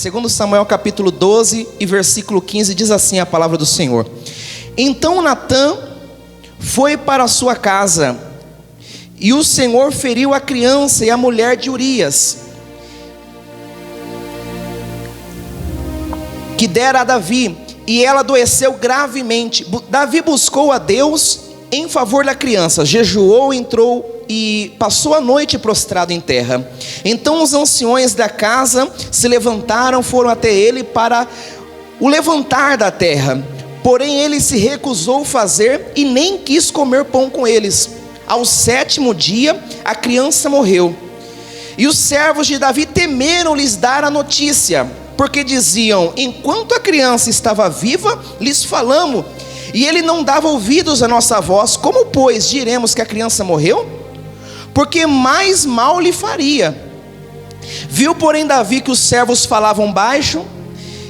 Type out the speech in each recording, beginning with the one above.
Segundo Samuel capítulo 12 e versículo 15, diz assim a palavra do Senhor: Então Natã foi para a sua casa, e o Senhor feriu a criança e a mulher de Urias, que dera a Davi, e ela adoeceu gravemente. Davi buscou a Deus em favor da criança, jejuou, entrou e passou a noite prostrado em terra. Então os anciões da casa se levantaram, foram até ele para o levantar da terra. Porém ele se recusou fazer e nem quis comer pão com eles. Ao 7º dia a criança morreu. E os servos de Davi temeram lhes dar a notícia, porque diziam: enquanto a criança estava viva, lhes falamos, e ele não dava ouvidos à nossa voz. Como, pois, diremos que a criança morreu? Porque mais mal lhe faria. Viu, porém, Davi que os servos falavam baixo,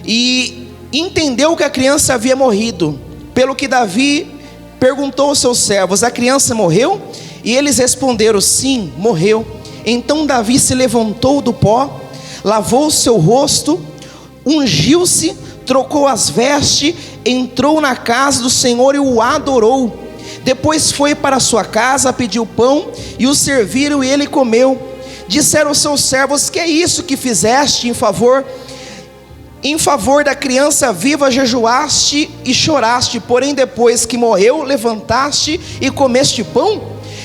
e entendeu que a criança havia morrido. Pelo que Davi perguntou aos seus servos: a criança morreu? E eles responderam: sim, morreu. Então Davi se levantou do pó, lavou o seu rosto, ungiu-se, trocou as vestes, entrou na casa do Senhor e o adorou. Depois foi para a sua casa, pediu pão, e o serviram, e ele comeu. Disseram os seus servos: que é isso que fizeste em favor da criança viva? Jejuaste e choraste, porém depois que morreu, levantaste e comeste pão?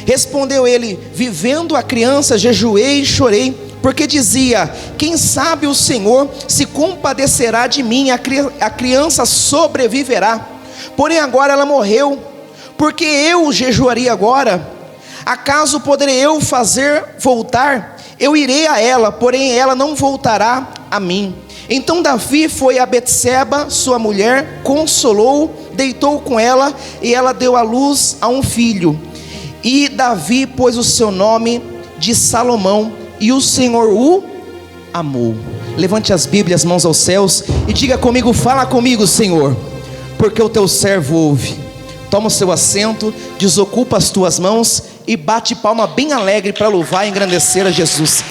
Respondeu ele: vivendo a criança, jejuei e chorei, porque dizia: quem sabe o Senhor se compadecerá de mim, a criança sobreviverá. Porém agora ela morreu, porque eu jejuaria agora? Acaso poderei eu fazer voltar? Eu irei a ela, porém ela não voltará a mim. Então Davi foi a Betseba, sua mulher, consolou, deitou com ela, e ela deu à luz a um filho. E Davi pôs o seu nome de Salomão, e o Senhor o amou. Levante as Bíblias, mãos aos céus, e diga comigo: fala comigo, Senhor, porque o teu servo ouve. Toma o seu assento, desocupa as tuas mãos e bate palma bem alegre para louvar e engrandecer a Jesus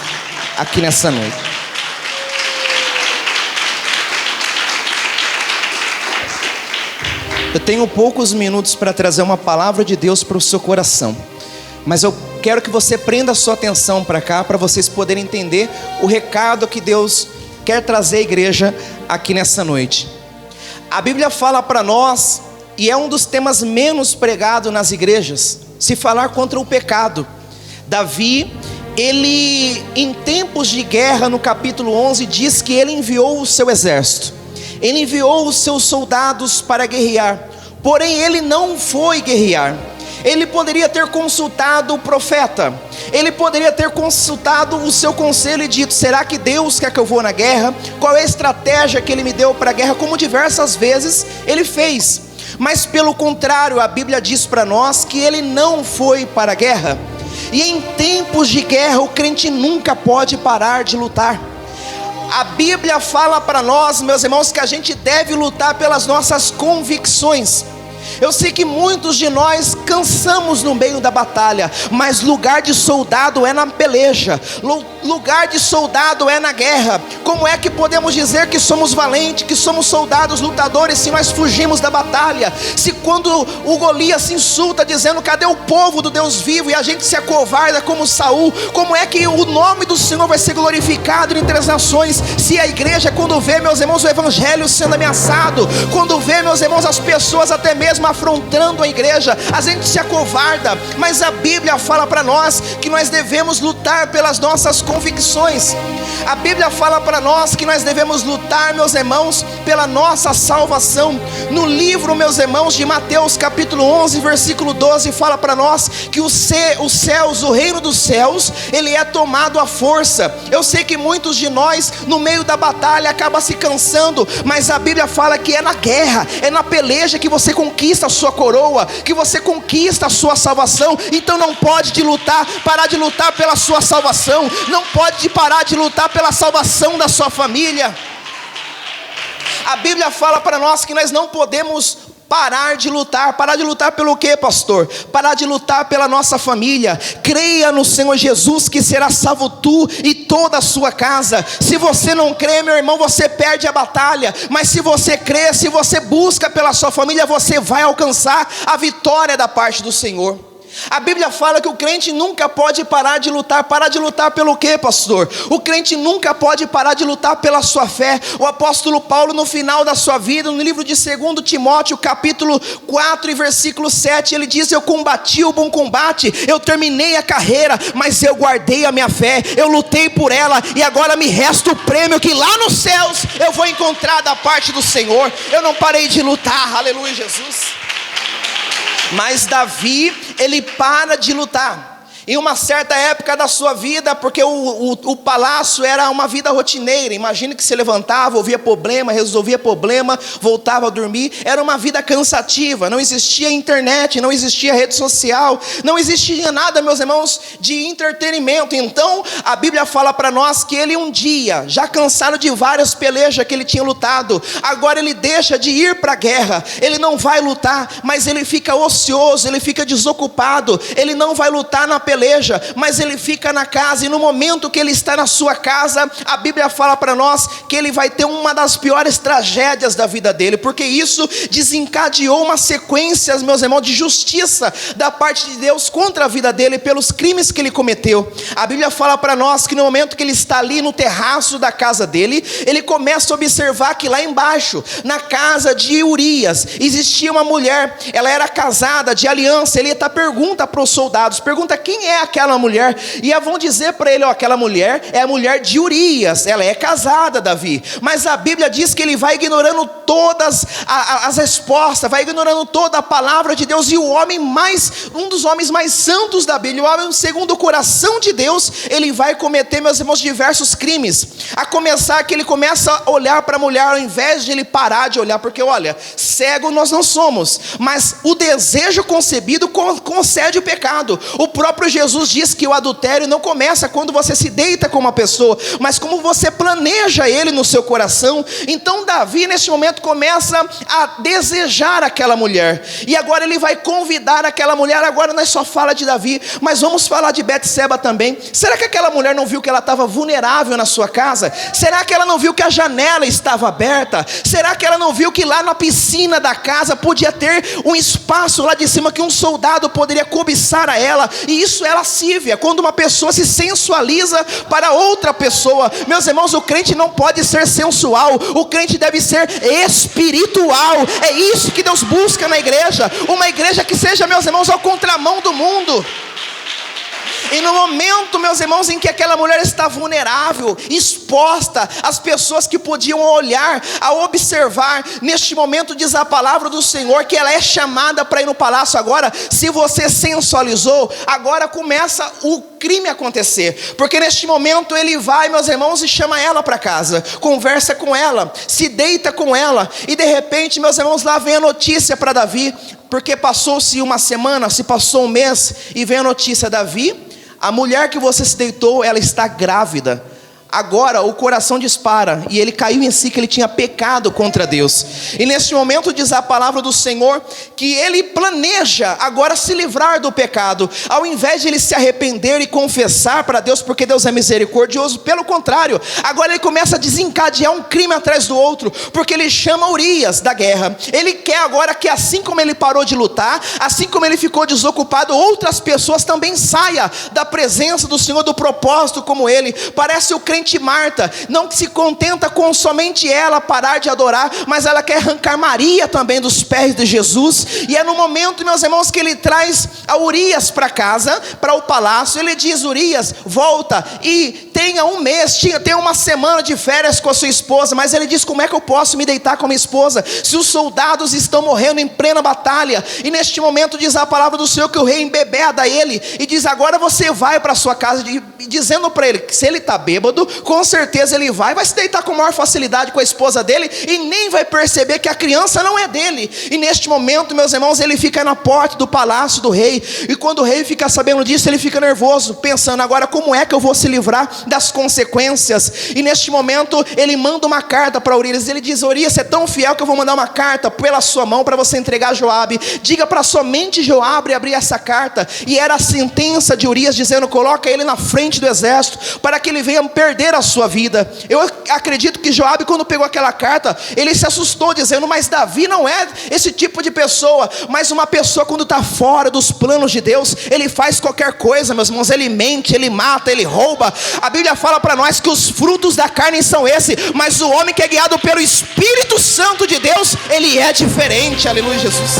aqui nessa noite. Eu tenho poucos minutos para trazer uma palavra de Deus para o seu coração, mas eu quero que você prenda a sua atenção para cá, para vocês poderem entender o recado que Deus quer trazer à igreja aqui nessa noite. A Bíblia fala para nós, e é um dos temas menos pregados nas igrejas, se falar contra o pecado. Davi, ele em tempos de guerra, no capítulo 11, diz que ele enviou o seu exército, ele enviou os seus soldados para guerrear, porém ele não foi guerrear. Ele poderia ter consultado o profeta, ele poderia ter consultado o seu conselho e dito: será que Deus quer que eu vou na guerra? Qual é a estratégia que ele me deu para a guerra? Como diversas vezes ele fez. Mas pelo contrário, a Bíblia diz para nós que ele não foi para a guerra. E em tempos de guerra o crente nunca pode parar de lutar. A Bíblia fala para nós, meus irmãos, que a gente deve lutar pelas nossas convicções. Eu sei que muitos de nós cansamos no meio da batalha, mas lugar de soldado é na peleja, lugar de soldado é na guerra. Como é que podemos dizer que somos valentes, que somos soldados lutadores, se nós fugimos da batalha? Se quando o Golias se insulta dizendo: cadê o povo do Deus vivo? E a gente se acovarda como Saul, como é que o nome do Senhor vai ser glorificado entre as nações? Se a igreja, quando vê, meus irmãos, o evangelho sendo ameaçado, quando vê, meus irmãos, as pessoas até mesmo afrontando a igreja, a gente se acovarda. Mas a Bíblia fala para nós que nós devemos lutar pelas nossas convicções. A Bíblia fala para nós que nós devemos lutar, meus irmãos, pela nossa salvação. No livro, meus irmãos, de Mateus capítulo 11, versículo 12, fala para nós que os céus, o reino dos céus, ele é tomado à força. Eu sei que muitos de nós, no meio da batalha, acaba se cansando, mas a Bíblia fala que é na guerra, é na peleja que você conquista a sua coroa, que você conquista a sua salvação. Então não pode parar de lutar pela sua salvação, não pode parar de lutar pela salvação da sua família. A Bíblia fala para nós que nós não podemos parar de lutar. Parar de lutar pelo quê, pastor? Parar de lutar pela nossa família. Creia no Senhor Jesus que será salvo tu e toda a sua casa. Se você não crê, meu irmão, você perde a batalha. Mas se você crê, se você busca pela sua família, você vai alcançar a vitória da parte do Senhor. A Bíblia fala que o crente nunca pode parar de lutar. Parar de lutar pelo quê, pastor? O crente nunca pode parar de lutar pela sua fé. O apóstolo Paulo, no final da sua vida, no livro de 2 Timóteo, capítulo 4 e versículo 7, ele diz: eu combati o bom combate, eu terminei a carreira, mas eu guardei a minha fé, eu lutei por ela, e agora me resta o prêmio que lá nos céus eu vou encontrar da parte do Senhor. Eu não parei de lutar, aleluia, Jesus. Mas Davi, ele para de lutar em uma certa época da sua vida, porque o palácio era uma vida rotineira. Imagina que se levantava, ouvia problema, resolvia problema, voltava a dormir. Era uma vida cansativa, não existia internet, não existia rede social, não existia nada, meus irmãos, de entretenimento. Então a Bíblia fala para nós que ele um dia, já cansado de várias pelejas que ele tinha lutado, agora ele deixa de ir para a guerra. Ele não vai lutar, mas ele fica ocioso, ele fica desocupado. Ele não vai lutar na peleja, mas ele fica na casa. E no momento que ele está na sua casa, a Bíblia fala para nós que ele vai ter uma das piores tragédias da vida dele, porque isso desencadeou uma sequência, meus irmãos, de justiça da parte de Deus contra a vida dele, pelos crimes que ele cometeu. A Bíblia fala para nós que no momento que ele está ali no terraço da casa dele, ele começa a observar que lá embaixo, na casa de Urias, existia uma mulher. Ela era casada, de aliança. Ele pergunta para os soldados, pergunta: quem é aquela mulher? E vão dizer para ele: aquela mulher é a mulher de Urias, ela é casada, Davi. Mas a Bíblia diz que ele vai ignorando todas as respostas, vai ignorando toda a palavra de Deus. E um dos homens mais santos da Bíblia, o homem segundo o coração de Deus, ele vai cometer, meus irmãos, diversos crimes. A começar que ele começa a olhar para a mulher, ao invés de ele parar de olhar, porque olha, cego nós não somos, mas o desejo concebido concede o pecado. O próprio Jesus diz que o adultério não começa quando você se deita com uma pessoa, mas como você planeja ele no seu coração. Então Davi nesse momento começa a desejar aquela mulher, e agora ele vai convidar aquela mulher. Agora nós só fala de Davi, mas vamos falar de Betseba também. Será que aquela mulher não viu que ela estava vulnerável na sua casa? Será que ela não viu que a janela estava aberta? Será que ela não viu que lá na piscina da casa podia ter um espaço lá de cima que um soldado poderia cobiçar a ela? E isso é lascívia, quando uma pessoa se sensualiza para outra pessoa. Meus irmãos, o crente não pode ser sensual, o crente deve ser espiritual. É isso que Deus busca na igreja, uma igreja que seja, meus irmãos, ao contramão do mundo. E no momento, meus irmãos, em que aquela mulher está vulnerável, exposta, as pessoas que podiam olhar, a observar, neste momento diz a palavra do Senhor que ela é chamada para ir no palácio. Agora, se você sensualizou, agora começa o crime a acontecer, porque neste momento ele vai, meus irmãos, e chama ela para casa, conversa com ela, se deita com ela, e de repente, meus irmãos, lá vem a notícia para Davi, porque passou-se uma semana, se passou um mês, e vem a notícia: Davi, a mulher que você se deitou, ela está grávida. Agora o coração dispara, e ele caiu em si que ele tinha pecado contra Deus. E nesse momento diz a palavra do Senhor que ele planeja agora se livrar do pecado. Ao invés de ele se arrepender e confessar para Deus, porque Deus é misericordioso, pelo contrário, agora ele começa a desencadear um crime atrás do outro, porque ele chama Urias da guerra. Ele quer agora que, assim como ele parou de lutar, assim como ele ficou desocupado, outras pessoas também saiam da presença do Senhor, do propósito como ele. Parece o crente Marta, não se contenta com somente ela parar de adorar, mas ela quer arrancar Maria também dos pés de Jesus. E é no momento, meus irmãos, que ele traz a Urias para casa, para o palácio. Ele diz: Urias, volta e tenha um mês, tenha uma semana de férias com a sua esposa. Mas ele diz: como é que eu posso me deitar com a minha esposa, se os soldados estão morrendo em plena batalha? E neste momento diz a palavra do Senhor que o rei embebeda ele, e diz: agora você vai para sua casa, dizendo para ele que se ele está bêbado, com certeza ele vai se deitar com maior facilidade com a esposa dele e nem vai perceber que a criança não é dele. E neste momento, meus irmãos, ele fica na porta do palácio do rei, e quando o rei fica sabendo disso, ele fica nervoso, pensando: agora como é que eu vou se livrar das consequências? E neste momento ele manda uma carta para Urias. Ele diz: Urias, você é tão fiel que eu vou mandar uma carta pela sua mão para você entregar a Joabe. Diga para somente Joabe abrir essa carta. E era a sentença de Urias, dizendo: coloca ele na frente do exército, para que ele venha perder a sua vida. Eu acredito que Joabe, quando pegou aquela carta, ele se assustou, dizendo: mas Davi não é esse tipo de pessoa. Mas uma pessoa, quando está fora dos planos de Deus, ele faz qualquer coisa, meus irmãos. Ele mente, ele mata, ele rouba. A Bíblia fala para nós que os frutos da carne são esses, mas o homem que é guiado pelo Espírito Santo de Deus, ele é diferente. Aleluia, Jesus.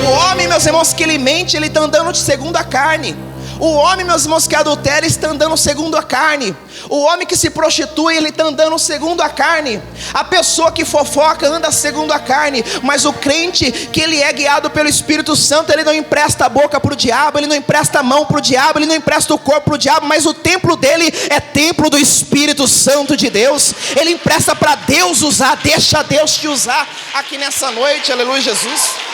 O homem, meus irmãos, que ele mente, ele está andando segundo a carne. O homem, meus irmãos, que adultera, está andando segundo a carne. O homem que se prostitui, ele está andando segundo a carne. A pessoa que fofoca anda segundo a carne. Mas o crente que ele é guiado pelo Espírito Santo, ele não empresta a boca para o diabo, ele não empresta a mão para o diabo, ele não empresta o corpo para o diabo, mas o templo dele é templo do Espírito Santo de Deus. Ele empresta para Deus usar. Deixa Deus te usar aqui nessa noite. Aleluia, Jesus.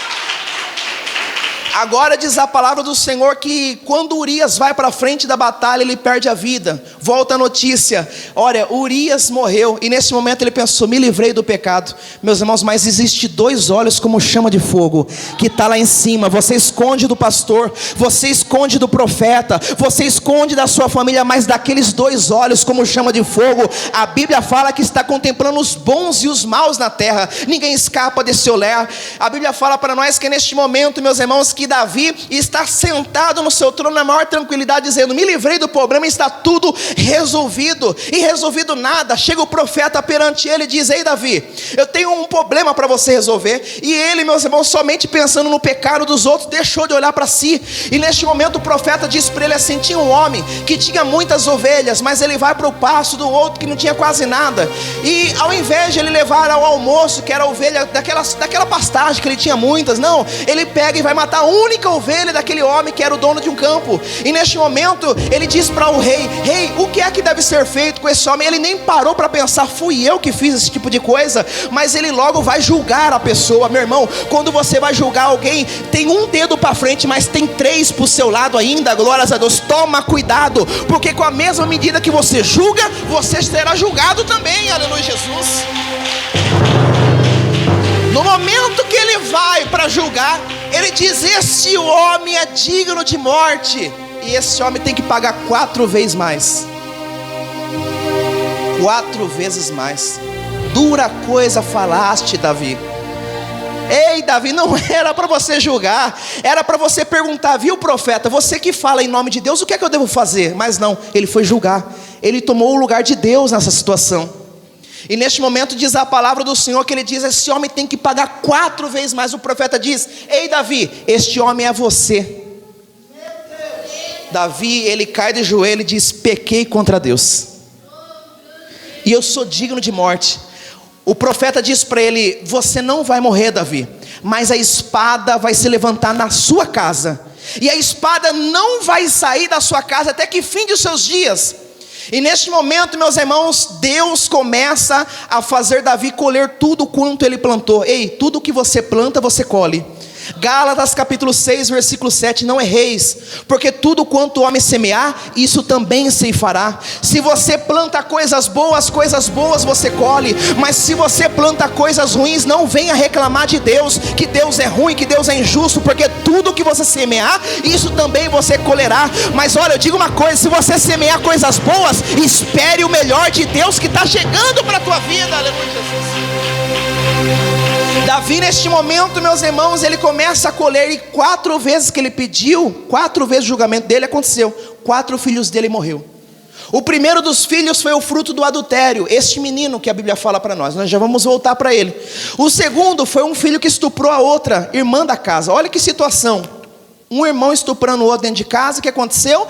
Agora diz a palavra do Senhor que quando Urias vai para frente da batalha, ele perde a vida. Volta a notícia: olha, Urias morreu. E nesse momento ele pensou: me livrei do pecado. Meus irmãos, mas existe 2 olhos como chama de fogo, que está lá em cima. Você esconde do pastor, você esconde do profeta, você esconde da sua família, mas daqueles 2 olhos como chama de fogo, a Bíblia fala que está contemplando os bons e os maus na terra. Ninguém escapa desse olhar. A Bíblia fala para nós que neste momento, meus irmãos, que Davi está sentado no seu trono na maior tranquilidade, dizendo: me livrei do problema, está tudo resolvido. E resolvido nada, chega o profeta perante ele e diz: ei Davi, eu tenho um problema para você resolver. E ele, meus irmãos, somente pensando no pecado dos outros, deixou de olhar para si. E neste momento o profeta diz para ele assim: tinha um homem que tinha muitas ovelhas, mas ele vai para o pasto do outro que não tinha quase nada. E ao invés de ele levar ao almoço, que era a ovelha daquela pastagem que ele tinha muitas, não, ele pega e vai matar a única ovelha daquele homem que era o dono de um campo. E neste momento ele diz para o rei: rei, o que é que deve ser feito com esse homem? Ele nem parou para pensar: fui eu que fiz esse tipo de coisa? Mas ele logo vai julgar a pessoa. Meu irmão, quando você vai julgar alguém, tem um dedo para frente, mas tem 3 para o seu lado ainda. Glórias a Deus. Toma cuidado, porque com a mesma medida que você julga, você será julgado também. Aleluia, Jesus. No momento que ele vai para julgar, ele diz: esse homem é digno de morte. E esse homem tem que pagar 4 vezes mais. 4 vezes mais. Dura coisa falaste, Davi. Ei, Davi, não era para você julgar, era para você perguntar: viu, profeta, você que fala em nome de Deus, o que é que eu devo fazer? Mas não, ele foi julgar. Ele tomou o lugar de Deus nessa situação. E neste momento diz a palavra do Senhor que ele diz: esse homem tem que pagar 4 vezes mais. O profeta diz: ei Davi, este homem é você. Davi, ele cai de joelho e diz: pequei contra Deus, e eu sou digno de morte. O profeta diz para ele: você não vai morrer, Davi, mas a espada vai se levantar na sua casa, e a espada não vai sair da sua casa até que fim de seus dias. E neste momento, meus irmãos, Deus começa a fazer Davi colher tudo quanto ele plantou. Ei, tudo que você planta, você colhe. Gálatas capítulo 6, versículo 7, não erreis, porque tudo quanto o homem semear, isso também se fará. Se você planta coisas boas você colhe. Mas se você planta coisas ruins, não venha reclamar de Deus, que Deus é ruim, que Deus é injusto, porque tudo que você semear, isso também você colherá. Mas olha, eu digo uma coisa: se você semear coisas boas, espere o melhor de Deus que está chegando para a tua vida. Aleluia, Jesus. Davi, neste momento, meus irmãos, ele começa a colher, e 4 vezes que ele pediu, 4 vezes o julgamento dele aconteceu. 4 filhos dele morreu. O primeiro dos filhos foi o fruto do adultério, este menino que a Bíblia fala para nós já vamos voltar para ele. O segundo foi um filho que estuprou a outra irmã da casa. Olha que situação: um irmão estuprando o outro dentro de casa. O que aconteceu?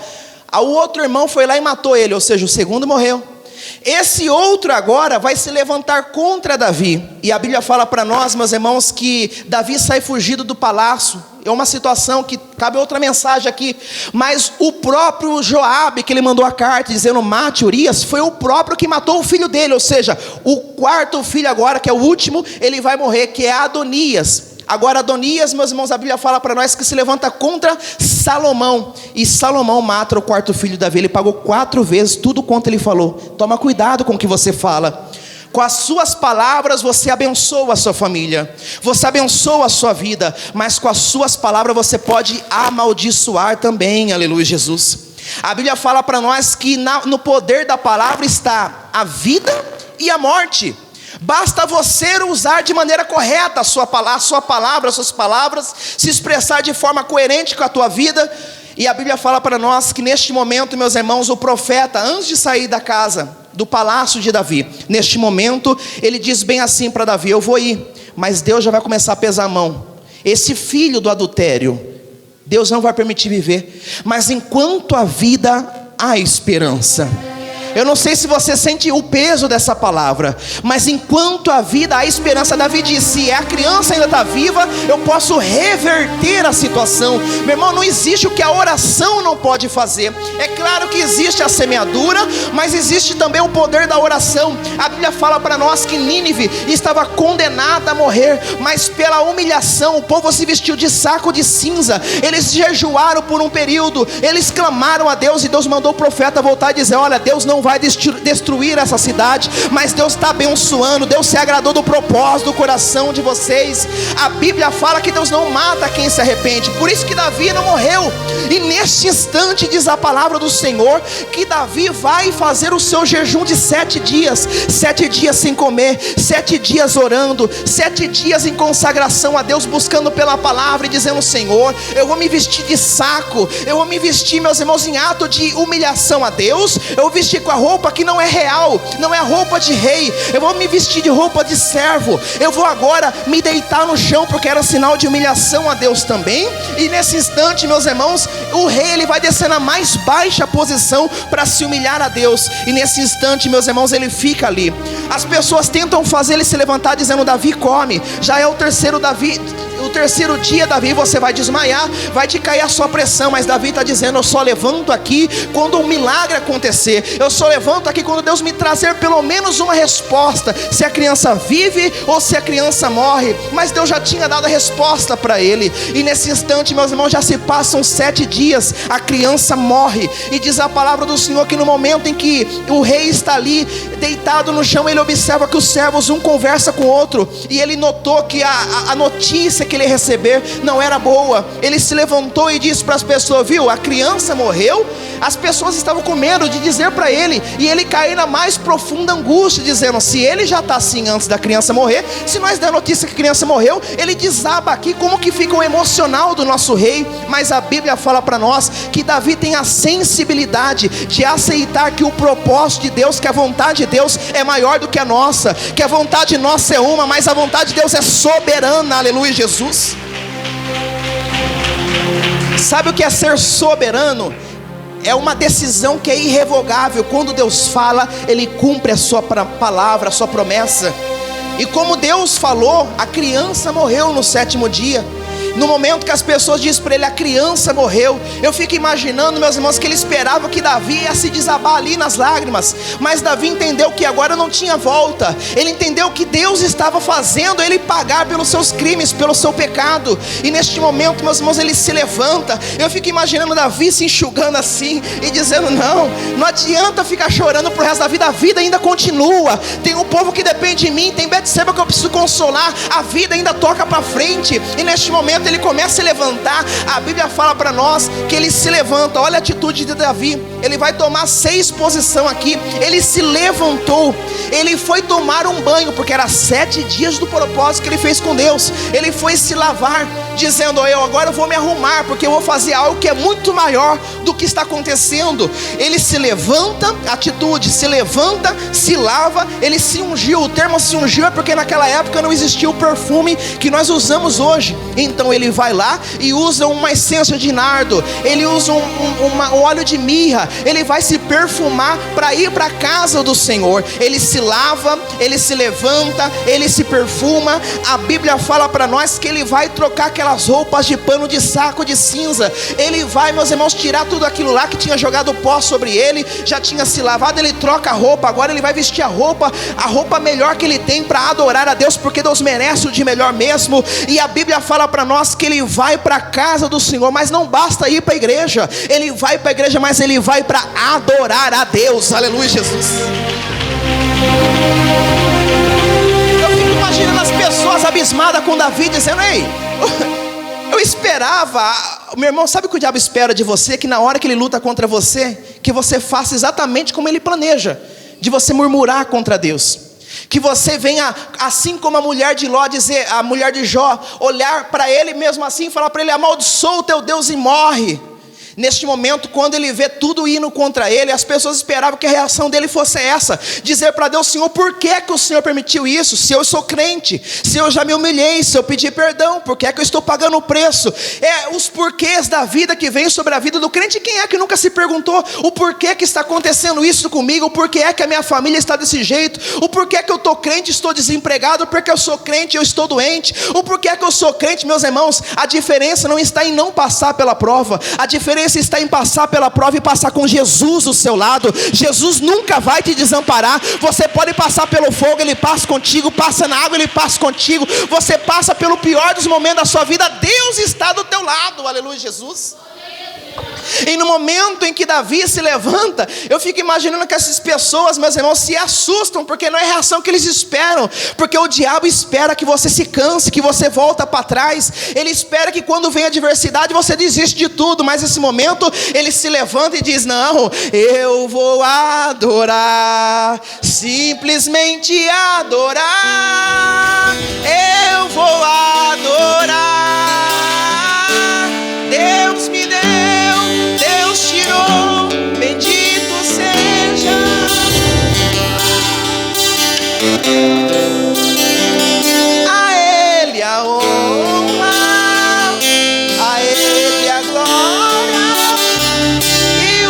O outro irmão foi lá e matou ele, ou seja, o segundo morreu. Esse outro agora vai se levantar contra Davi. E a Bíblia fala para nós, meus irmãos, que Davi sai fugido do palácio. É uma situação que cabe outra mensagem aqui. Mas o próprio Joabe, que ele mandou a carta dizendo mate Urias, foi o próprio que matou o filho dele. Ou seja, o quarto filho agora, que é o último, ele vai morrer, que é Adonias. Agora Adonias, meus irmãos, a Bíblia fala para nós que se levanta contra Salomão. E Salomão mata o quarto filho Davi. Ele pagou 4 vezes tudo quanto ele falou. Toma cuidado com o que você fala. Com as suas palavras você abençoa a sua família, você abençoa a sua vida, mas com as suas palavras você pode amaldiçoar também, aleluia Jesus. A Bíblia fala para nós que no poder da palavra está a vida e a morte. Basta você usar de maneira correta a sua palavra, as suas palavras, se expressar de forma coerente com a tua vida. E a Bíblia fala para nós que neste momento, meus irmãos, o profeta, antes de sair da casa, do palácio de Davi, neste momento, ele diz bem assim para Davi: eu vou ir, mas Deus já vai começar a pesar a mão. Esse filho do adultério, Deus não vai permitir viver, mas enquanto há vida, há esperança. Eu não sei se você sente o peso dessa palavra, mas enquanto há vida, há esperança. Davi disse: se a criança ainda está viva, eu posso reverter a situação. Meu irmão, não existe o que a oração não pode fazer. É claro que existe a semeadura, mas existe também o poder da oração. A Bíblia fala para nós que Nínive estava condenada a morrer, mas pela humilhação, o povo se vestiu de saco de cinza. Eles jejuaram por um período, eles clamaram a Deus, e Deus mandou o profeta voltar e dizer: olha, Deus não vai destruir essa cidade, mas Deus está abençoando. Deus se agradou do propósito do coração de vocês. A Bíblia fala que Deus não mata quem se arrepende, por isso que Davi não morreu. E neste instante diz a palavra do Senhor que Davi vai fazer o seu jejum de 7 dias, 7 dias sem comer, 7 dias orando, 7 dias em consagração a Deus, buscando pela palavra e dizendo: Senhor, eu vou me vestir de saco, eu vou me vestir, meus irmãos, em ato de humilhação a Deus. Eu vou vestir com a roupa que não é real, não é a roupa de rei, eu vou me vestir de roupa de servo. Eu vou agora me deitar no chão, porque era um sinal de humilhação a Deus também. E nesse instante, meus irmãos, o rei, ele vai descer na mais baixa posição para se humilhar a Deus. E nesse instante, meus irmãos, ele fica ali. As pessoas tentam fazer ele se levantar dizendo: Davi, come. Já é o terceiro dia, Davi, você vai desmaiar, vai te cair a sua pressão. Mas Davi está dizendo: eu só levanto aqui quando um milagre acontecer, eu só levanto aqui quando Deus me trazer pelo menos uma resposta, se a criança vive ou se a criança morre. Mas Deus já tinha dado a resposta para ele. E nesse instante, meus irmãos, já se passam 7 dias, a criança morre. E diz a palavra do Senhor que no momento em que o rei está ali deitado no chão, ele observa que os servos um conversa com o outro, e ele notou que a notícia que ele ia receber não era boa. Ele se levantou e disse para as pessoas: viu, a criança morreu. As pessoas estavam com medo de dizer para ele, e ele caiu na mais profunda angústia, dizendo: se ele já está assim antes da criança morrer, se nós der notícia que a criança morreu, ele desaba aqui. Como que fica o emocional do nosso rei? Mas a Bíblia fala para nós que Davi tem a sensibilidade de aceitar que o propósito de Deus, que a vontade de Deus é maior do que a nossa, que a vontade nossa é uma, mas a vontade de Deus é soberana, aleluia Jesus. Sabe o que é ser soberano? É uma decisão que é irrevogável. Quando Deus fala, Ele cumpre a sua palavra, a sua promessa. E como Deus falou, a criança morreu no 7º dia. No momento que as pessoas dizem para ele: a criança morreu, eu fico imaginando, meus irmãos, que ele esperava que Davi ia se desabar ali nas lágrimas. Mas Davi entendeu que agora não tinha volta. Ele entendeu que Deus estava fazendo ele pagar pelos seus crimes, pelo seu pecado. E neste momento, meus irmãos, ele se levanta. Eu fico imaginando Davi se enxugando assim e dizendo: não adianta ficar chorando pro resto da vida. A vida ainda continua. Tem um povo que depende de mim, tem Betseba que eu preciso consolar. A vida ainda toca para frente. E neste momento ele começa a se levantar. A Bíblia fala para nós que ele se levanta. Olha a atitude de Davi. Ele vai tomar 6 posições aqui. Ele se levantou, ele foi tomar um banho, porque era 7 dias do propósito que ele fez com Deus. Ele foi se lavar, dizendo: eu agora vou me arrumar, porque eu vou fazer algo que é muito maior do que está acontecendo. Ele se levanta, atitude, se levanta, se lava, ele se ungiu. O termo se ungiu é porque naquela época não existia o perfume que nós usamos hoje. Então Então ele vai lá e usa uma essência de nardo, ele usa um óleo de mirra, ele vai se perfumar para ir para a casa do Senhor. Ele se lava, ele se levanta, ele se perfuma. A Bíblia fala para nós que ele vai trocar aquelas roupas de pano de saco de cinza. Ele vai, meus irmãos, tirar tudo aquilo lá que tinha jogado pó sobre ele, já tinha se lavado. Ele troca a roupa, agora ele vai vestir a roupa melhor que ele tem para adorar a Deus, porque Deus merece o de melhor mesmo. E a Bíblia fala para nós que ele vai para a casa do Senhor, mas não basta ir para a igreja. Ele vai para a igreja, mas ele vai para adorar a Deus. Aleluia, Jesus. Eu fico imaginando as pessoas abismadas com Davi, dizendo: ei, eu esperava. Meu irmão, sabe o que o diabo espera de você? Que na hora que ele luta contra você, que você faça exatamente como ele planeja, de você murmurar contra Deus, que você venha, assim como a mulher de Ló dizer, a mulher de Jó, olhar para ele mesmo assim e falar para ele: amaldiçoa o teu Deus e morre. Neste momento, quando ele vê tudo indo contra ele, as pessoas esperavam que a reação dele fosse essa: dizer para Deus: Senhor, por que que o Senhor permitiu isso? Se eu sou crente, se eu já me humilhei, se eu pedi perdão, por que é que eu estou pagando o preço? Os porquês da vida que vem sobre a vida do crente. Quem é que nunca se perguntou o porquê que está acontecendo isso comigo? O porquê é que a minha família está desse jeito? O porquê que eu estou crente e estou desempregado? Porque eu sou crente e eu estou doente? O porquê que eu sou crente? Meus irmãos, a diferença não está em não passar pela prova, a diferença está em passar pela prova e passar com Jesus do seu lado. Jesus nunca vai te desamparar. Você pode passar pelo fogo, ele passa contigo. Passa na água, ele passa contigo. Você passa pelo pior dos momentos da sua vida, Deus está do teu lado. Aleluia, Jesus. E no momento em que Davi se levanta, eu fico imaginando que essas pessoas, meus irmãos, se assustam, porque não é a reação que eles esperam. Porque o diabo espera que você se canse, que você volta para trás. Ele espera que quando vem a adversidade você desiste de tudo. Mas nesse momento ele se levanta e diz: não, eu vou adorar, simplesmente adorar. Eu vou adorar. Deus me deu, Deus tirou, bendito seja. A Ele a honra, a Ele a glória e o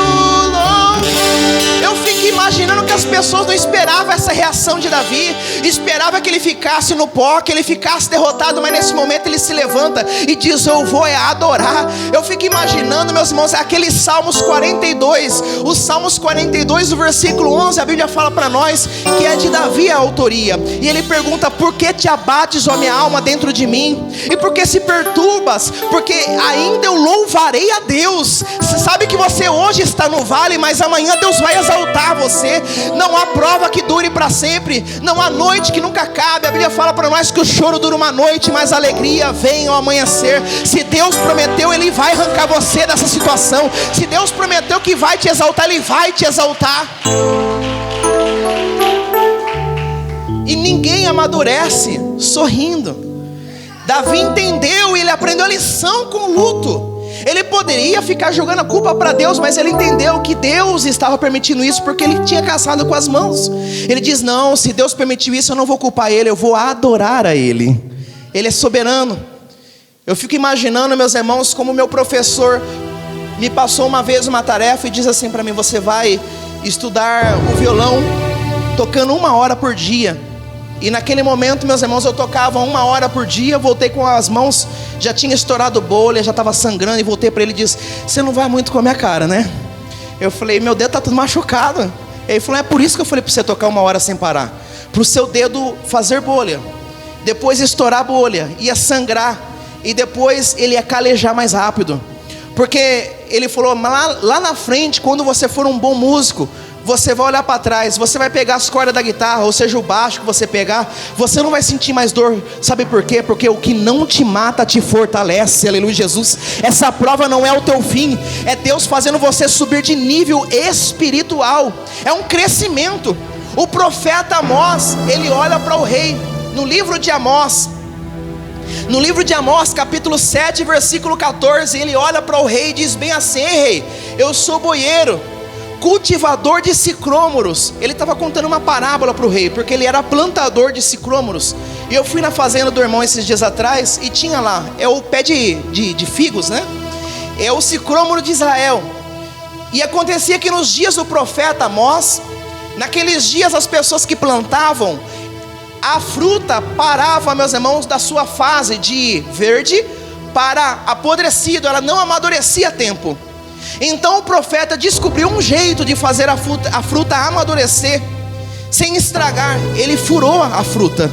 louvor. Eu fico imaginando que as pessoas não esperavam essa reação de Davi, esperava que ele ficasse no pó, que ele ficasse derrotado, mas nesse momento ele se levanta e diz: eu vou adorar. Eu fico imaginando, meus irmãos, aqueles Salmos 42, os Salmos 42, o versículo 11, a Bíblia fala para nós que é de Davi a autoria, e ele pergunta: por que te abates, ó minha alma, dentro de mim? E por que se perturbas? Porque ainda eu louvarei a Deus. Você sabe que você hoje está no vale, mas amanhã Deus vai exaltar você. Não há prova que dure para sempre, não há noite que nunca acabe. A Bíblia fala para nós que o choro dura uma noite, mas a alegria vem ao amanhecer. Se Deus prometeu, Ele vai arrancar você dessa situação. Se Deus prometeu que vai te exaltar, Ele vai te exaltar. E ninguém amadurece sorrindo. Davi entendeu e ele aprendeu a lição com o luto. Ele poderia ficar jogando a culpa para Deus, mas ele entendeu que Deus estava permitindo isso porque ele tinha caçado com as mãos. Ele diz: não, se Deus permitiu isso, eu não vou culpar Ele, eu vou adorar a Ele. Ele é soberano. Eu fico imaginando, meus irmãos, como meu professor me passou uma vez uma tarefa e diz assim para mim: você vai estudar o violão tocando 1 hora por dia. E naquele momento, meus irmãos, eu tocava 1 hora por dia. Voltei com as mãos, já tinha estourado bolha, já estava sangrando. E voltei para ele e disse: você não vai muito com a minha cara, né? Eu falei: meu dedo está tudo machucado. Ele falou: é por isso que eu falei para você tocar 1 hora sem parar, para o seu dedo fazer bolha, depois estourar a bolha, ia sangrar, e depois ele ia calejar mais rápido. Porque ele falou: lá na frente, quando você for um bom músico, você vai olhar para trás, você vai pegar as cordas da guitarra, ou seja, o baixo que você pegar, você não vai sentir mais dor. Sabe por quê? Porque o que não te mata te fortalece. Aleluia, Jesus. Essa prova não é o teu fim, é Deus fazendo você subir de nível espiritual. É um crescimento. O profeta Amós, ele olha para o rei, no livro de Amós, capítulo 7, versículo 14, ele olha para o rei e diz bem assim: rei, eu sou boieiro, cultivador de sicrômoros. Ele estava contando uma parábola para o rei, porque ele era plantador de sicrômoros. E eu fui na fazenda do irmão esses dias atrás e tinha lá, é o pé de figos, né? É o sicômoro de Israel. E acontecia que nos dias do profeta Amós, naqueles dias as pessoas que plantavam, a fruta parava, meus irmãos, da sua fase de verde para apodrecido, ela não amadurecia a tempo. Então o profeta descobriu um jeito de fazer a fruta amadurecer sem estragar. Ele furou a fruta.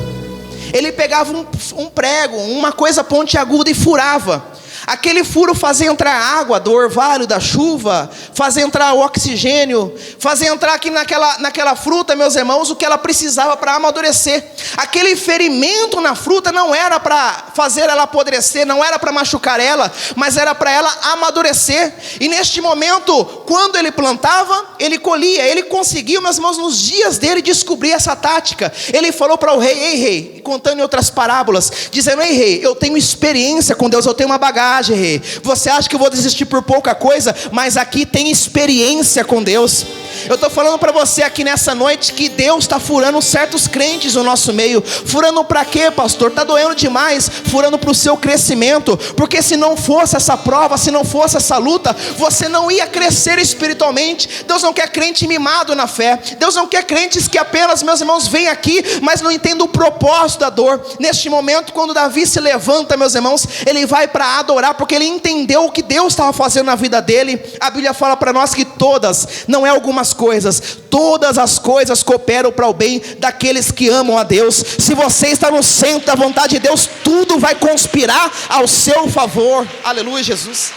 Ele pegava um prego, uma coisa pontiaguda e furava. Aquele furo fazia entrar água do orvalho, da chuva, fazia entrar o oxigênio, fazia entrar aqui naquela fruta, meus irmãos, o que ela precisava para amadurecer. Aquele ferimento na fruta não era para fazer ela apodrecer, não era para machucar ela, mas era para ela amadurecer. E neste momento, quando ele plantava, ele colhia. Ele conseguiu, meus irmãos, nos dias dele descobrir essa tática. Ele falou para o rei: ei rei, contando em outras parábolas, dizendo: ei rei, eu tenho experiência com Deus, eu tenho uma bagagem, rei. Você acha que eu vou desistir por pouca coisa? Mas aqui tem experiência com Deus. Eu estou falando para você aqui nessa noite que Deus está furando certos crentes no nosso meio. Furando para quê, pastor? Está doendo demais. Furando para o seu crescimento. Porque se não fosse essa prova, se não fosse essa luta, você não ia crescer espiritualmente. Deus não quer crente mimado na fé. Deus não quer crentes que apenas, meus irmãos, vêm aqui, mas não entendem o propósito da dor. Neste momento, quando Davi se levanta, meus irmãos, ele vai para adorar, porque ele entendeu o que Deus estava fazendo na vida dele. A Bíblia fala para nós que todas, não é algumas coisas, todas as coisas cooperam para o bem daqueles que amam a Deus. Se você está no centro da vontade de Deus, tudo vai conspirar ao seu favor. Aleluia, Jesus.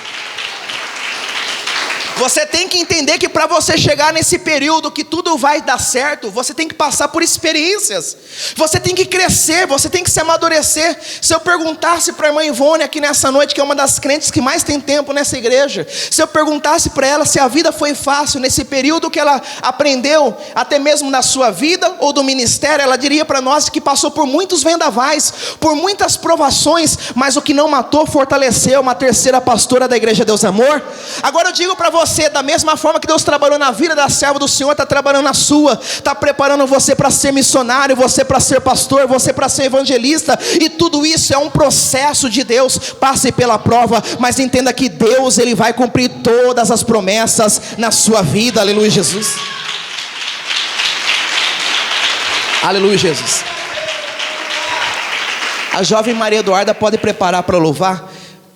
Você tem que entender que para você chegar nesse período que tudo vai dar certo, você tem que passar por experiências. Você tem que crescer, você tem que se amadurecer. Se eu perguntasse para a irmã Ivone aqui nessa noite, que é uma das crentes que mais tem tempo nessa igreja, se eu perguntasse para ela se a vida foi fácil nesse período que ela aprendeu, até mesmo na sua vida ou do ministério, ela diria para nós que passou por muitos vendavais, por muitas provações, mas o que não matou, fortaleceu. Uma terceira pastora da Igreja Deus Amor. Agora eu digo para você, da mesma forma que Deus trabalhou na vida da serva do Senhor, está trabalhando na sua, está preparando você para ser missionário, você para ser pastor, você para ser evangelista, e tudo isso é um processo de Deus. Passe pela prova, mas entenda que Deus, Ele vai cumprir todas as promessas na sua vida. Aleluia, Jesus. Aleluia, Jesus. A jovem Maria Eduarda pode preparar para louvar.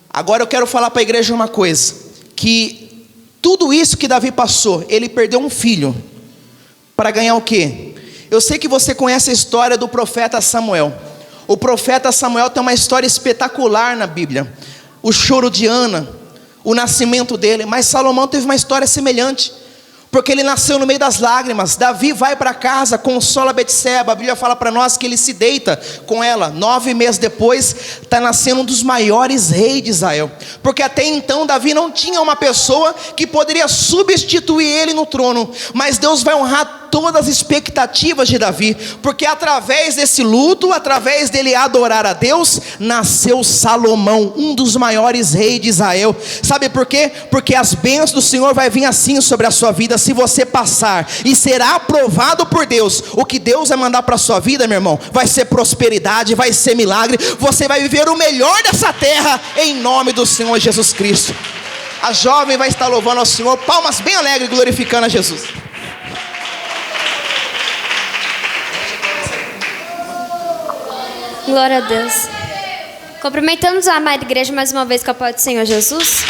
Agora eu quero falar para a igreja uma coisa, que tudo isso que Davi passou, ele perdeu um filho, para ganhar o quê? Eu sei que você conhece a história do profeta Samuel. O profeta Samuel tem uma história espetacular na Bíblia. O choro de Ana, o nascimento dele. Mas Salomão teve uma história semelhante, porque ele nasceu no meio das lágrimas. Davi vai para casa, consola Betseba. A Bíblia fala para nós que ele se deita com ela. 9 meses depois, está nascendo um dos maiores reis de Israel. Porque até então Davi não tinha uma pessoa que poderia substituir ele no trono. Mas Deus vai honrar todas as expectativas de Davi, porque através desse luto, através dele adorar a Deus, nasceu Salomão, um dos maiores reis de Israel. Sabe por quê? Porque as bênçãos do Senhor vai vir assim sobre a sua vida, se você passar, e será aprovado por Deus. O que Deus vai mandar para a sua vida, meu irmão, vai ser prosperidade, vai ser milagre. Você vai viver o melhor dessa terra, em nome do Senhor Jesus Cristo. A jovem vai estar louvando ao Senhor, palmas bem alegres, glorificando a Jesus. Glória a Deus. Cumprimentamos a amada igreja mais uma vez com a paz do Senhor Jesus.